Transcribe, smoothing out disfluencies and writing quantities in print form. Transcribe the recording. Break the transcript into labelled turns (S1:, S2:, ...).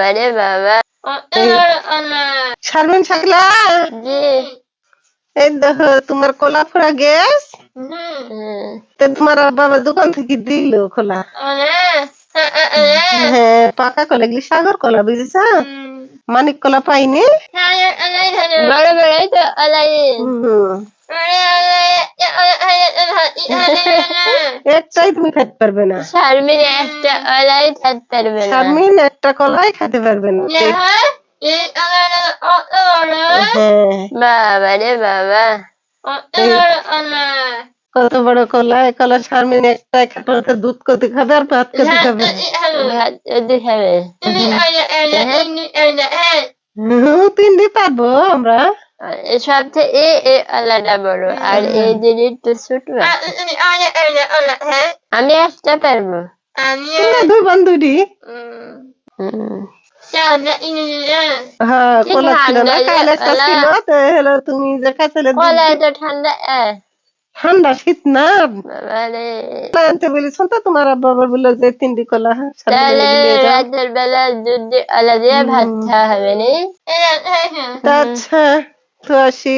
S1: আরে বাবা
S2: শারমিন শাকলা
S1: জি
S2: এই দেখো তোমার কলা ফোড়া গ্যাস তোমার বাবা দোকান থেকে দিল খোলা। হ্যাঁ পাকা কলা এগুলি সাগর কলা বুঝেছ, মানিক কলা পাইনি।
S1: বড় বড়ই তো আলাই
S2: একটাই তুমি খেতে পারবে না,
S1: শারমিন একটা আলাই খেতে পারবে না।
S2: শারমিন একটা কলাই খেতে পারবে না। হ্যাঁ
S1: বাবা রে বাবা
S2: কত বড় কলা, এই কলা শারমিন একটাই খেতে পারবে, দুধ কতি খাবে আর ভাত কতি খাবে।
S1: ভাত যদি খাবে
S2: তিনটি পারবো আমরা।
S1: সব থেকে আলাদা বড় আর এই জিনিস তো ছোট। আমি একটা পারবো।
S2: তোমরা দুই বান্ধবী। হ্যাঁ কলা ছিল না, কাইলে ছিল তো হলো তুমি যে খাইছিলে
S1: কলা তো ঠান্ডা
S2: ঠান্ডা শীত না
S1: বাবারে।
S2: আনতে বলেছ তো তোমার আব্বা আবার বললো যে তিনটি কলা।
S1: তাহলে রাতের বেলা দুধ দিয়ে আলা দিয়ে ভাত খাওয়া হবে নি।
S2: আচ্ছা তো আসি।